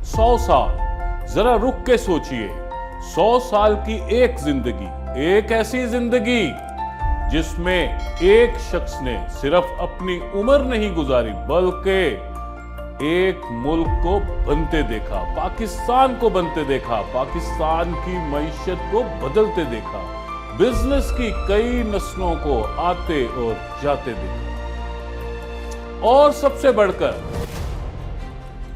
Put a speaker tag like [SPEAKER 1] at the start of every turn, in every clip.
[SPEAKER 1] 100 साल, जरा रुक के सोचिए, 100 साल की एक जिंदगी, एक ऐसी जिंदगी जिसमें एक शख्स ने सिर्फ अपनी उम्र नहीं गुजारी बल्कि एक मुल्क को बनते देखा, पाकिस्तान को बनते देखा, पाकिस्तान की मईशत को बदलते देखा, बिजनेस की कई नस्लों को आते और जाते देखा, और सबसे बढ़कर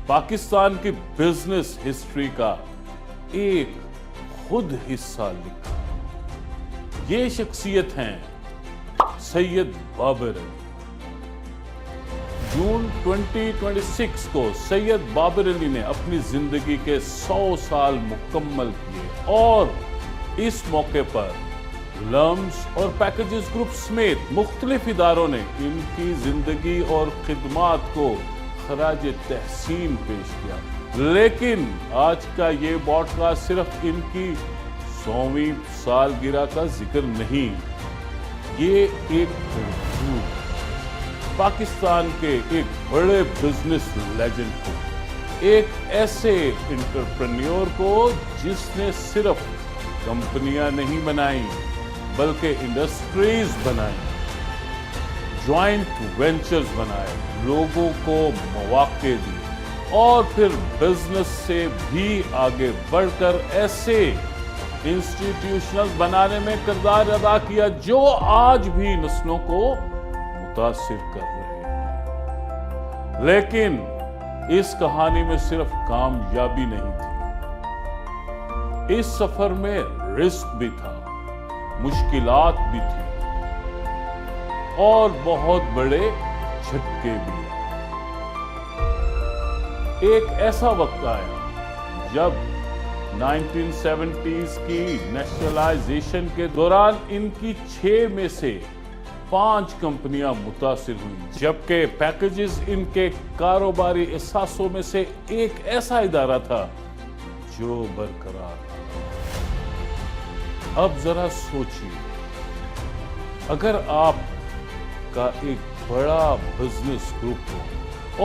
[SPEAKER 1] पाकिस्तान की बिजनेस हिस्ट्री का एक खुद हिस्सा लिखा। ये शख्सियत हैं सैयद बाबर अली। जून 2026 को सैयद बाबर अली ने अपनी जिंदगी के 100 साल मुकम्मल किए और इस मौके पर लम्स और पैकेजेस ग्रुप समेत मुख्तलिफ इदारों ने इनकी जिंदगी और खिदमात को खराज तहसीन पेश किया। लेकिन आज का ये पॉडकास्ट सिर्फ इनकी 100वीं सालगिरह का जिक्र नहीं, ये एक पाकिस्तान के एक बड़े बिजनेस लेजेंड को, एक ऐसे एंटरप्रेन्योर को जिसने सिर्फ कंपनियां नहीं बनाई बल्कि इंडस्ट्रीज बनाई, जॉइंट वेंचर्स बनाए, लोगों को मौके दिए और फिर बिजनेस से भी आगे बढ़कर ऐसे इंस्टीट्यूशनल बनाने में किरदार अदा किया जो आज भी नस्लों को मुतासिर कर रहे हैं। लेकिन इस कहानी में सिर्फ कामयाबी नहीं थी, इस सफर में रिस्क भी था, मुश्किलात भी थी और बहुत बड़े झटके भी। एक ऐसा वक्त आया जब 1970s की नेशनलाइजेशन के दौरान इनकी 6 में से 5 कंपनियां मुतासिर हुई, जबकि पैकेजेस इनके कारोबारी एहसासों में से एक ऐसा इदारा था जो बरकरार था। अब जरा सोचिए, अगर आप का एक बड़ा बिजनेस ग्रुप हो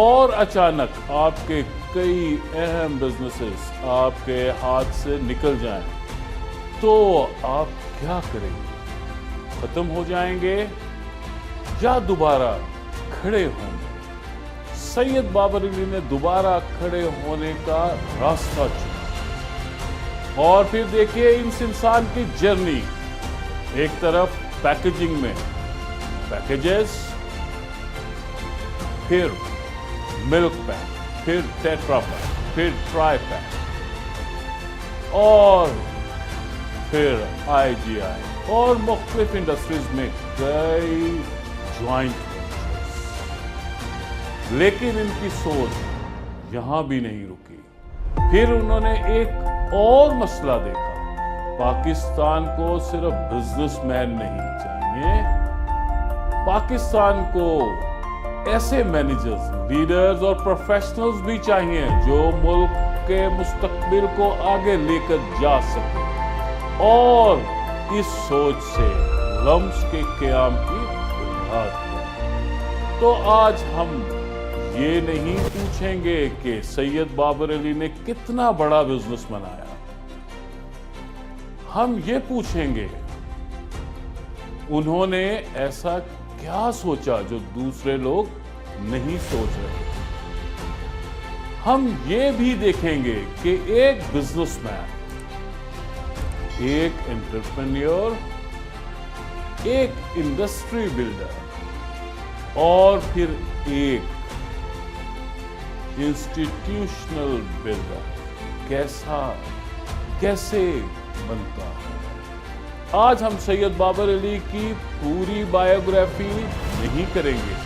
[SPEAKER 1] और अचानक आपके कई अहम बिजनेसेस आपके हाथ से निकल जाएं, तो आप क्या करेंगे? खत्म हो जाएंगे या दोबारा खड़े होंगे? सैयद बाबर अली ने दोबारा खड़े होने का रास्ता चुना। और फिर देखिए इस इंसान की जर्नी, एक तरफ पैकेजिंग में पैकेजेस, फिर मिल्क पैक, फिर टेट्रा पैक, फिर ट्राई पैक और फिर IGI और मुख्तलिफ इंडस्ट्रीज में कई ज्वाइंट वेंचर्स। लेकिन इनकी सोच यहां भी नहीं रुकी। फिर उन्होंने एक और मसला देखा, पाकिस्तान को सिर्फ बिजनेसमैन नहीं चाहिए, पाकिस्तान को ऐसे मैनेजर्स, लीडर्स और प्रोफेशनल्स भी चाहिए जो मुल्क के मुस्तकबिल को आगे लेकर जा सके। और इस सोच से लम्स के क़याम की बुनियाद है। तो आज हम ये नहीं पूछेंगे कि सैयद बाबर अली ने कितना बड़ा बिजनेस बनाया, हम ये पूछेंगे उन्होंने ऐसा क्या सोचा जो दूसरे लोग नहीं सोच रहे। हम ये भी देखेंगे कि एक बिजनेसमैन, एक एंटरप्रेन्योर, एक इंडस्ट्री बिल्डर और फिर एक इंस्टीट्यूशनल बिल्डर कैसे बनता है। आज हम सैयद बाबर अली की पूरी बायोग्राफी नहीं करेंगे,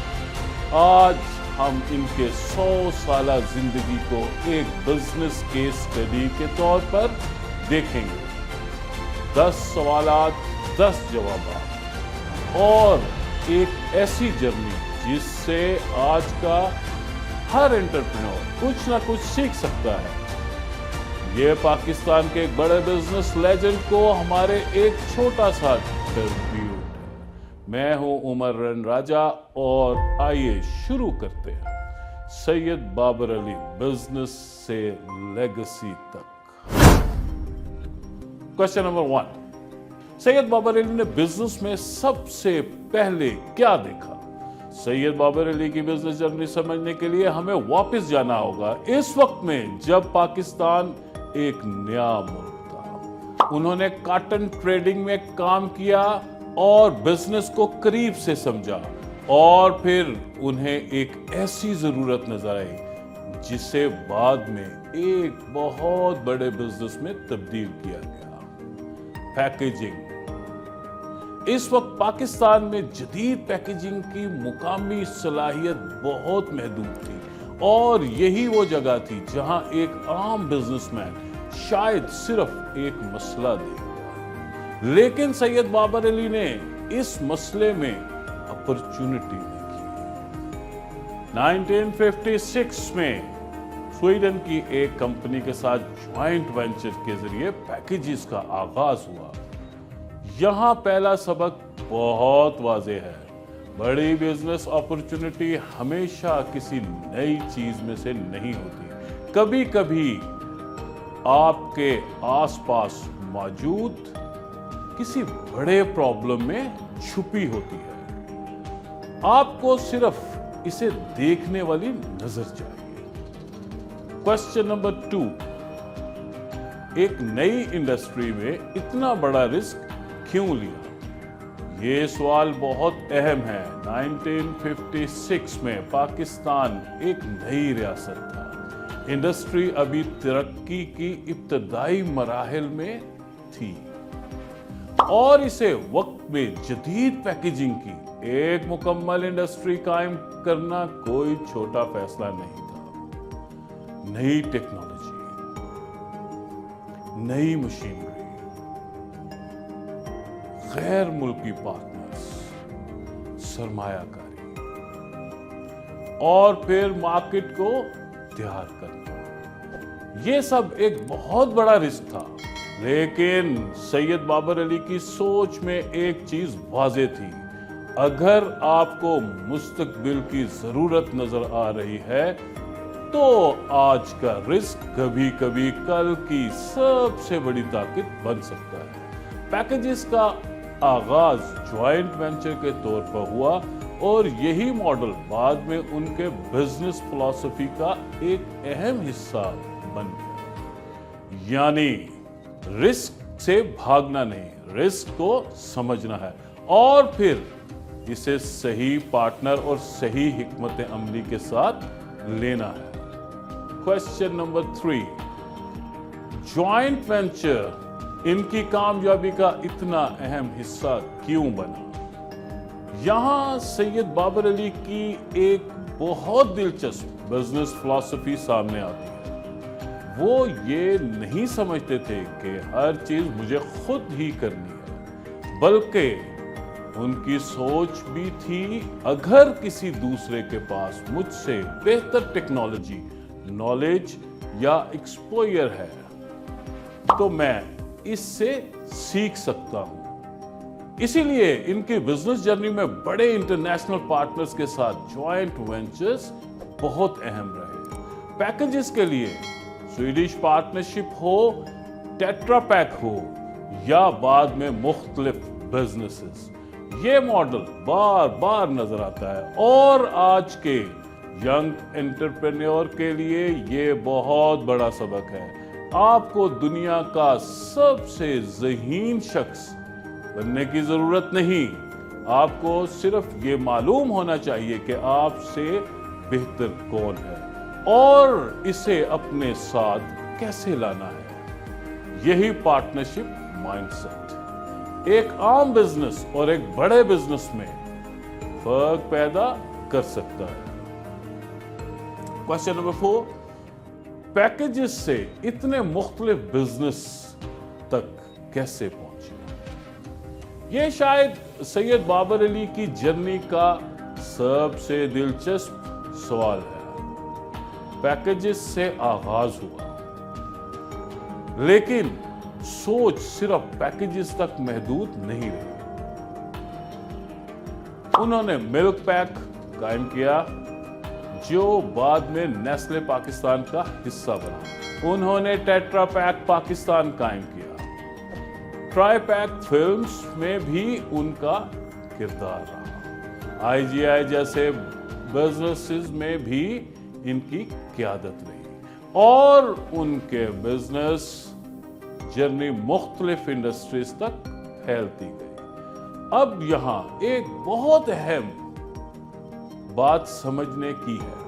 [SPEAKER 1] आज हम इनके 100 साला जिंदगी को एक बिजनेस केस स्टडी के तौर पर देखेंगे। 10 सवालात, 10 जवाब और एक ऐसी जर्नी जिससे आज का हर एंटरप्रेन्योर कुछ ना कुछ सीख सकता है। ये पाकिस्तान के एक बड़े बिजनेस लेजेंड को हमारे एक छोटा सा ट्रिब्यूट है। मैं हूं उमर रन राजा और आइए शुरू करते हैं। सैयद बाबर अली बिजनेस से लेगेसी तक। क्वेश्चन नंबर 1, सैयद बाबर अली ने बिजनेस में सबसे पहले क्या देखा? सैयद बाबर अली की बिजनेस जर्नी समझने के लिए हमें वापस जाना होगा इस वक्त में जब पाकिस्तान एक नया मुल्क था। उन्होंने कॉटन ट्रेडिंग में काम किया और बिजनेस को करीब से समझा, और फिर उन्हें एक ऐसी जरूरत नजर आई जिसे बाद में एक बहुत बड़े बिजनेस में तब्दील किया गया, पैकेजिंग। इस वक्त पाकिस्तान में जदीद पैकेजिंग की मुकामी सलाहियत बहुत महदूद थी, और यही वो जगह थी जहां एक आम बिजनेसमैन शायद सिर्फ एक मसला देखता, लेकिन सैयद बाबर अली ने इस मसले में अपॉर्चुनिटी देखी। 1956 में स्वीडन की एक कंपनी के साथ ज्वाइंट वेंचर के जरिए पैकेजेस का आगाज हुआ। यहां पहला सबक बहुत वाज़ेह है, बड़ी बिजनेस अपॉर्चुनिटी हमेशा किसी नई चीज में से नहीं होती, कभी कभी आपके आसपास मौजूद किसी बड़े प्रॉब्लम में छुपी होती है। आपको सिर्फ इसे देखने वाली नजर चाहिए। क्वेश्चन नंबर 2, एक नई इंडस्ट्री में इतना बड़ा रिस्क क्यों लिया? ये सवाल बहुत अहम है। 1956 में पाकिस्तान एक नई रियासत था, इंडस्ट्री अभी तरक्की की इब्तदाई मराहिल में थी, और इसे वक्त में जदीद पैकेजिंग की एक मुकम्मल इंडस्ट्री कायम करना कोई छोटा फैसला नहीं था। नई टेक्नोलॉजी, नई मशीनरी, गैर मुल्की पार्टनर्स, सरमायाकारी, और फिर मार्केट को तैयार करना, ये सब एक बहुत बड़ा रिस्क था। लेकिन सैयद बाबर अली की सोच में एक चीज वाज़ेह थी, अगर आपको मुस्तकबिल की जरूरत नजर आ रही है तो आज का रिस्क कभी कभी कल की सबसे बड़ी ताकत बन सकता है। पैकेजेस का आगाज ज्वाइंट वेंचर के तौर पर हुआ, और यही मॉडल बाद में उनके बिजनेस फिलॉसफी का एक अहम हिस्सा बन गया। यानी रिस्क से भागना नहीं, रिस्क को समझना है और फिर इसे सही पार्टनर और सही हिकमत अमली के साथ लेना है। क्वेश्चन नंबर 3, जॉइंट वेंचर इनकी कामयाबी का इतना अहम हिस्सा क्यों बना? यहां सैयद बाबर अली की एक बहुत दिलचस्प बिजनेस फिलॉसफी सामने आती है। वो ये नहीं समझते थे कि हर चीज मुझे खुद ही करनी है, बल्कि उनकी सोच भी थी अगर किसी दूसरे के पास मुझसे बेहतर टेक्नोलॉजी, नॉलेज या एक्सपोजर है तो मैं इससे सीख सकता हूं। इसीलिए इनकी बिजनेस जर्नी में बड़े इंटरनेशनल पार्टनर्स के साथ ज्वाइंट वेंचर्स बहुत अहम रहे। पैकेजेस के लिए स्वीडिश पार्टनरशिप हो, टेट्रा पैक हो, या बाद में मुख्तलिफ बिजनेसेस, ये मॉडल बार बार नजर आता है, और आज के यंग एंटरप्रेन्योर के लिए ये बहुत बड़ा सबक है। आपको दुनिया का सबसे ज़हीन शख्स बनने की जरूरत नहीं, आपको सिर्फ ये मालूम होना चाहिए कि आपसे बेहतर कौन है और इसे अपने साथ कैसे लाना है। यही पार्टनरशिप माइंडसेट एक आम बिजनेस और एक बड़े बिजनेस में फर्क पैदा कर सकता है। क्वेश्चन नंबर 4, पैकेजेस से इतने मुख्तलिफ बिजनेस तक कैसे पहुंचे? यह शायद सैयद बाबर अली की जर्नी का सबसे दिलचस्प सवाल है। पैकेजेस से आगाज हुआ, लेकिन सोच सिर्फ पैकेजेस तक महदूद नहीं रही। उन्होंने मिल्क पैक कायम किया, जो बाद में नेस्ले पाकिस्तान का हिस्सा बना। उन्होंने टेट्रा पैक पाकिस्तान कायम किया। ट्राई पैक फिल्म्स में भी उनका किरदार रहा। IGI जैसे बिजनेसेस में भी इनकी क़यादत रही और उनके बिजनेस जर्नी मुख्तलिफ इंडस्ट्रीज तक फैलती गई। अब यहाँ एक बहुत अहम बात समझने की है।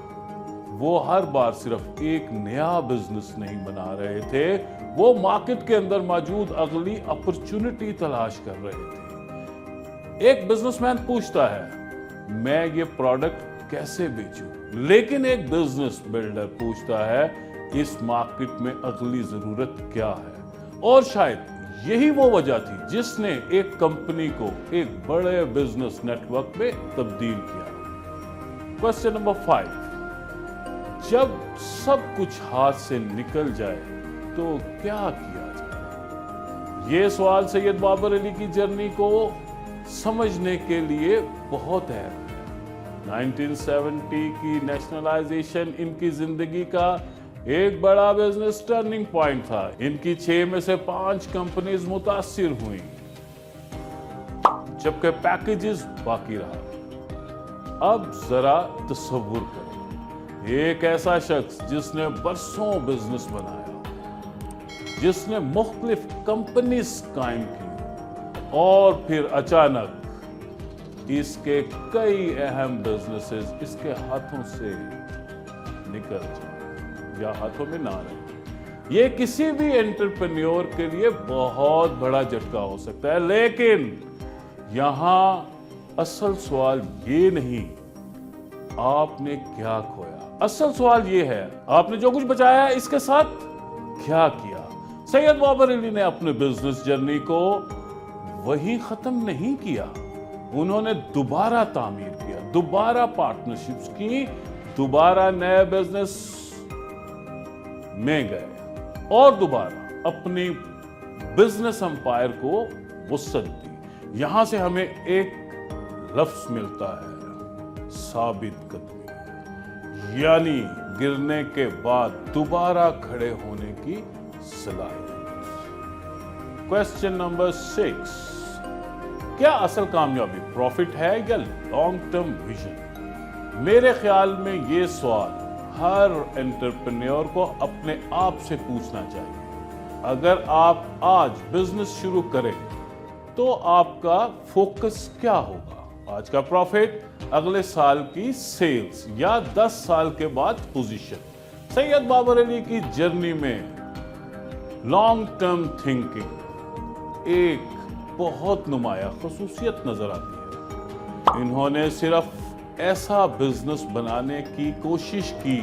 [SPEAKER 1] वो हर बार सिर्फ एक नया बिजनेस नहीं बना रहे थे, वो मार्केट के अंदर मौजूद अगली अपॉर्चुनिटी तलाश कर रहे थे। एक बिजनेसमैन पूछता है मैं ये प्रोडक्ट कैसे बेचूं, लेकिन एक बिजनेस बिल्डर पूछता है इस मार्केट में अगली जरूरत क्या है। और शायद यही वो वजह थी जिसने एक कंपनी को एक बड़े बिजनेस नेटवर्क में तब्दील किया। क्वेश्चन नंबर 5, जब सब कुछ हाथ से निकल जाए तो क्या किया जाए? ये सवाल सैयद बाबर अली की जर्नी को समझने के लिए बहुत अहम है। 1970 की नेशनलाइजेशन इनकी जिंदगी का एक बड़ा बिजनेस टर्निंग पॉइंट था। इनकी 6 में से 5 कंपनीज मुतासिर हुई, जबकि पैकेजेस बाकी रहा। अब जरा तसव्वुर करें, एक ऐसा शख्स जिसने बरसों बिजनेस बनाया, जिसने मुख्तलिफ कंपनीज कायम की और फिर अचानक इसके कई अहम बिजनेसेस इसके हाथों से निकल जाए या हाथों में ना रहे। ये किसी भी एंटरप्रेन्योर के लिए बहुत बड़ा झटका हो सकता है। लेकिन यहां असल सवाल ये नहीं आपने क्या खोया, असल सवाल ये है आपने जो कुछ बचाया इसके साथ क्या किया। सैयद बाबर अली ने अपने बिजनेस जर्नी को वही खत्म नहीं किया, उन्होंने दोबारा तामीर किया, दोबारा पार्टनरशिप्स की, दोबारा नए बिजनेस में गए और दोबारा अपनी बिजनेस एम्पायर को वुसअत दी। यहां से हमें एक लफ्ज मिलता है, साबित कदमी, यानी गिरने के बाद दोबारा खड़े होने की सलाहियत। क्वेश्चन नंबर 6, क्या असल कामयाबी प्रॉफिट है या लॉन्ग टर्म विजन? मेरे ख्याल में यह सवाल हर एंटरप्रेन्योर को अपने आप से पूछना चाहिए। अगर आप आज बिजनेस शुरू करें तो आपका फोकस क्या होगा? आज का प्रॉफिट, अगले साल की सेल्स या 10 साल के बाद पोजीशन? सैयद बाबर अली की जर्नी में लॉन्ग टर्म थिंकिंग एक बहुत नुमाया खसूसियत नजर आती है। इन्होंने सिर्फ ऐसा बिजनेस बनाने की कोशिश की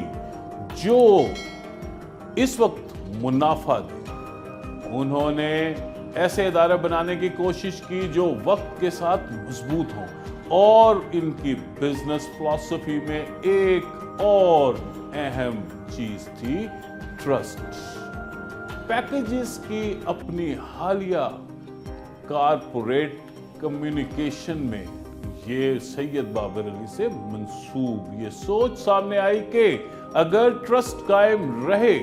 [SPEAKER 1] जो इस वक्त मुनाफा दे। उन्होंने ऐसे इदारे बनाने की कोशिश की जो वक्त के साथ मजबूत हों और इनकी बिजनेस फिलॉसफी में एक और अहम चीज थी ट्रस्ट। पैकेजेस की अपनी हालिया कारपोरेट कम्युनिकेशन में ये सैयद बाबर अली से मंसूब ये सोच सामने आई कि अगर ट्रस्ट कायम रहे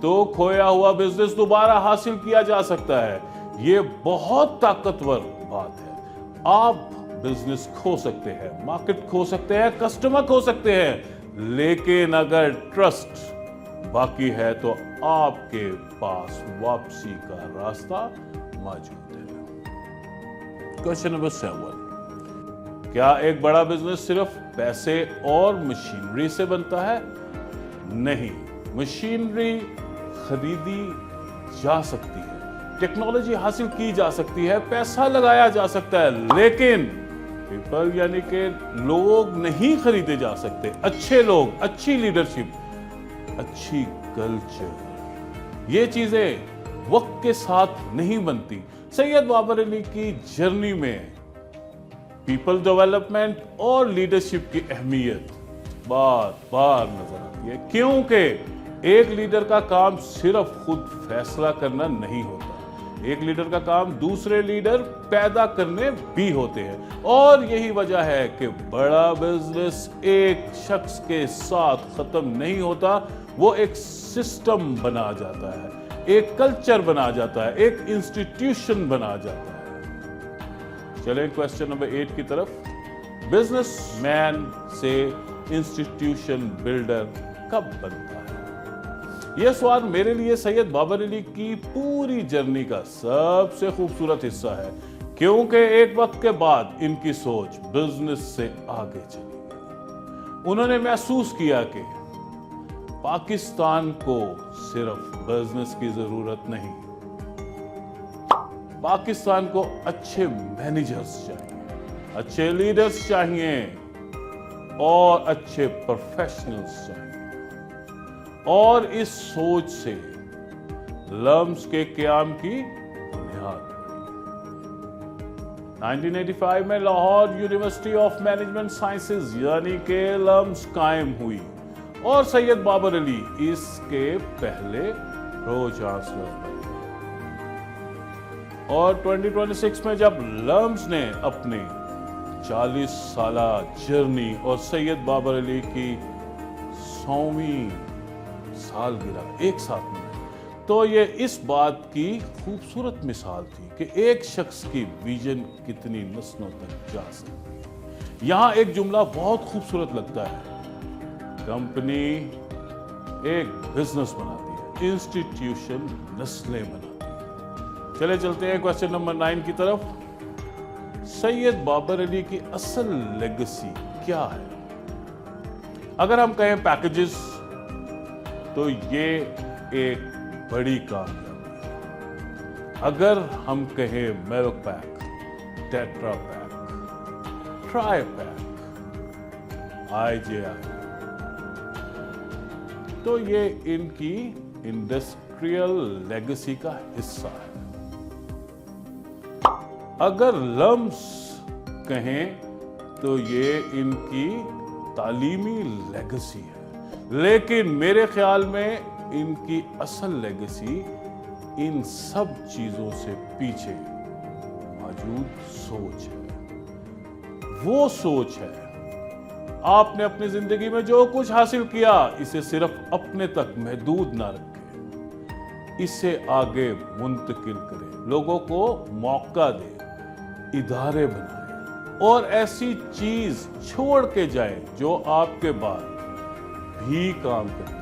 [SPEAKER 1] तो खोया हुआ बिजनेस दोबारा हासिल किया जा सकता है। ये बहुत ताकतवर बात है। आप बिजनेस खो सकते हैं, मार्केट खो सकते हैं, कस्टमर खो सकते हैं, लेकिन अगर ट्रस्ट बाकी है तो आपके पास वापसी का रास्ता मौजूद है। क्वेश्चन नंबर 7, क्या एक बड़ा बिजनेस सिर्फ पैसे और मशीनरी से बनता है? नहीं, मशीनरी खरीदी जा सकती है, टेक्नोलॉजी हासिल की जा सकती है, पैसा लगाया जा सकता है, लेकिन पीपल यानी कि लोग नहीं खरीदे जा सकते। अच्छे लोग, अच्छी लीडरशिप, अच्छी कल्चर, ये चीजें वक्त के साथ नहीं बनती। सैयद बाबर अली की जर्नी में पीपल डेवलपमेंट और लीडरशिप की अहमियत बार बार नजर आती है, क्योंकि एक लीडर का काम सिर्फ खुद फैसला करना नहीं होता। एक लीडर का काम दूसरे लीडर पैदा करने भी होते हैं और यही वजह है कि बड़ा बिजनेस एक शख्स के साथ खत्म नहीं होता, वो एक सिस्टम बना जाता है, एक कल्चर बना जाता है, एक इंस्टीट्यूशन बना जाता है। चलें क्वेश्चन नंबर 8 की तरफ। बिजनेसमैन से इंस्टीट्यूशन बिल्डर कब बनता है? यह सवाल मेरे लिए सैयद बाबर अली की पूरी जर्नी का सबसे खूबसूरत हिस्सा है, क्योंकि एक वक्त के बाद इनकी सोच बिजनेस से आगे चली गई। उन्होंने महसूस किया कि पाकिस्तान को सिर्फ बिजनेस की जरूरत नहीं, पाकिस्तान को अच्छे मैनेजर्स चाहिए, अच्छे लीडर्स चाहिए और अच्छे प्रोफेशनल्स चाहिए। और इस सोच से लम्स के क़याम की बुनियाद 1985 में Lahore university of management sciences यानी कि लम्स कायम हुई और सैयद बाबर अली इसके पहले प्रो चांसलर बने। और 2026 में जब लम्स ने अपने 40 साला जर्नी और सैयद बाबर अली की 100वीं सालगिरह एक साथ में, तो ये इस बात की खूबसूरत मिसाल थी कि एक शख्स की विजन कितनी नस्लों तक जा सकती है। यहां एक जुमला बहुत खूबसूरत लगता है, कंपनी एक बिजनेस बनाती है, इंस्टीट्यूशन नस्लें बनाती है। चले चलते हैं क्वेश्चन नंबर 9 की तरफ। सैयद बाबर अली की असल लेगेसी क्या है? अगर हम कहें पैकेजेस तो ये एक बड़ी कामयाबी है। अगर हम कहें milk pack, tetra pack, try pack, IGI, तो ये इनकी इंडस्ट्रियल लेगेसी का हिस्सा है। अगर लम्स कहें तो ये इनकी तालीमी लेगेसी है, लेकिन मेरे ख्याल में इनकी असल लेगेसी इन सब चीजों से पीछे मौजूद सोच है। वो सोच है, आपने अपनी जिंदगी में जो कुछ हासिल किया इसे सिर्फ अपने तक महदूद ना रखें, इसे आगे मुंतकिल करें, लोगों को मौका दें, इदारे बनाएं और ऐसी चीज छोड़ के जाएं जो आपके बाद भी काम करती है।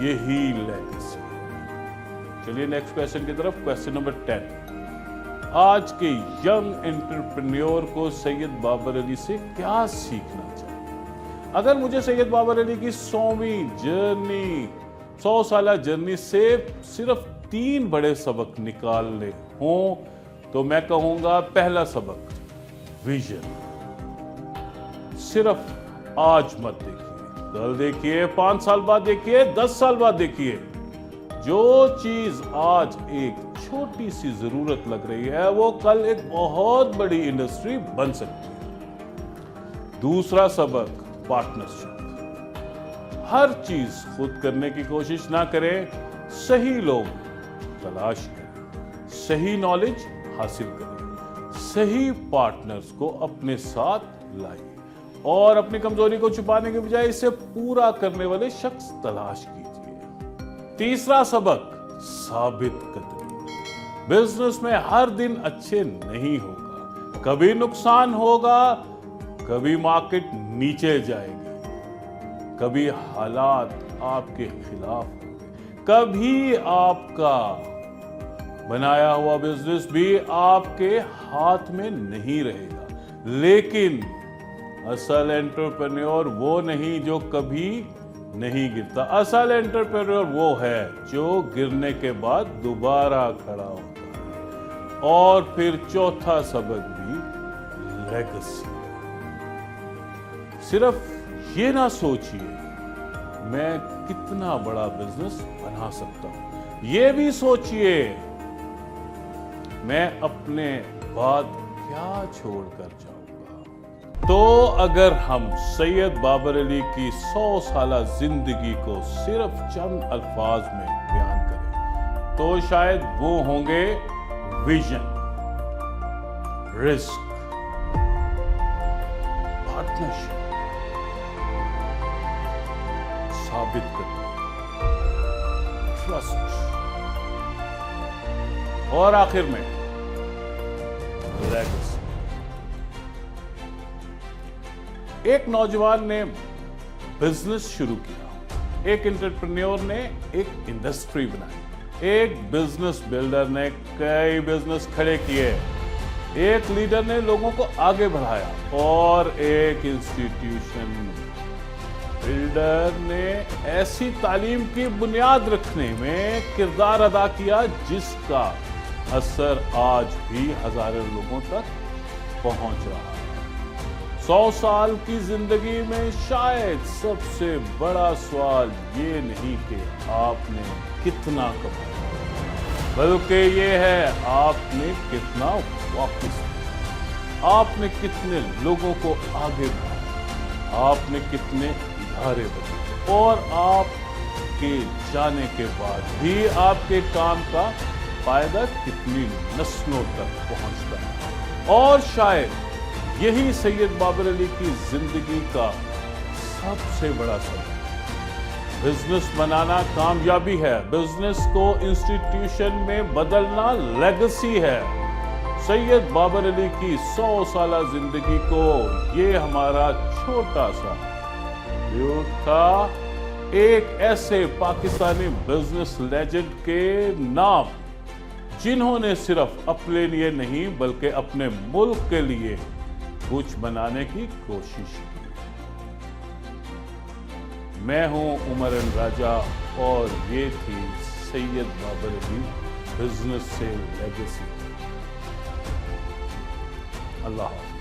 [SPEAKER 1] यही लेगेसी है। चलिए नेक्स्ट क्वेश्चन की तरफ। Question number 10। आज के यंग एंटरप्रेन्योर को सैयद बाबर अली से क्या सीखना चाहिए? अगर मुझे सैयद बाबर अली की 100वीं जर्नी, 100 साला जर्नी से सिर्फ 3 बड़े सबक निकालने हों तो मैं कहूंगा, पहला सबक विजन। सिर्फ आज मत देखिए, कल देखिए, 5 साल बाद देखिए, 10 साल बाद देखिए। जो चीज आज एक छोटी सी जरूरत लग रही है वो कल एक बहुत बड़ी इंडस्ट्री बन सकती है। दूसरा सबक पार्टनरशिप। हर चीज खुद करने की कोशिश ना करें, सही लोग तलाश करें, सही नॉलेज हासिल करें, सही पार्टनर्स को अपने साथ लाइए और अपनी कमजोरी को छुपाने के बजाय इसे पूरा करने वाले शख्स तलाश कीजिए। तीसरा सबक साबित कदमी। बिजनेस में हर दिन अच्छे नहीं होगा, कभी नुकसान होगा, कभी मार्केट नीचे जाएगी, कभी हालात आपके खिलाफ होंगे, कभी आपका बनाया हुआ बिजनेस भी आपके हाथ में नहीं रहेगा। लेकिन असल एंटरप्रेन्योर वो नहीं जो कभी नहीं गिरता, असल एंटरप्रेन्योर वो है जो गिरने के बाद दोबारा खड़ा होता है। और फिर चौथा सबक भी लेगेसी। सिर्फ ये ना सोचिए मैं कितना बड़ा बिजनेस बना सकता हूं, ये भी सोचिए मैं अपने बाद क्या छोड़कर जाऊंगा। तो अगर हम सैयद बाबर अली की 100 साला जिंदगी को सिर्फ चंद अल्फाज में बयान करें تو شاید وہ ہوں گے ویژن، رسک، پارٹنرشپ، ثابت کرنا، ٹرسٹ، اور آخر میں لیگیسی۔ ایک نوجوان نے بزنس شروع کیا، ایک انٹرپرینیور نے ایک انڈسٹری بنائی، ایک بزنس بلڈر نے کئی بزنس کھڑے کیے، ایک لیڈر نے لوگوں کو آگے بڑھایا، اور ایک انسٹیٹیوشن بلڈر نے ایسی تعلیم کی بنیاد رکھنے میں کردار ادا کیا جس کا اثر آج بھی ہزاروں لوگوں تک پہنچ رہا ہے۔ 100 سال کی زندگی میں شاید سب سے بڑا سوال یہ نہیں کہ آپ نے کتنا کمایا، بلکہ یہ ہے آپ نے کتنا واپس کیا، آپ نے کتنے لوگوں کو آگے بڑھایا، آپ نے کتنے ادارے بنائے، اور آپ کے جانے کے بعد بھی آپ کے کام کا فائدہ کتنی نسلوں تک پہنچتا ہے۔ اور شاید یہی سید بابر علی کی زندگی کا سب سے بڑا سبق۔ بزنس بنانا کامیابی ہے، بزنس کو انسٹیٹیوشن میں بدلنا لیگیسی ہے۔ سید بابر علی کی 100 سالہ زندگی کو یہ ہمارا چھوٹا سا ریویو تھا، ایک ایسے پاکستانی بزنس لیجنڈ کے نام جنہوں نے صرف اپنے لیے نہیں بلکہ اپنے ملک کے لیے کچھ بنانے کی کوشش کی۔ میں ہوں عمر راجہ، اور یہ تھی سید بابر علی بزنس سے لیگیسی۔ اللہ حافظ۔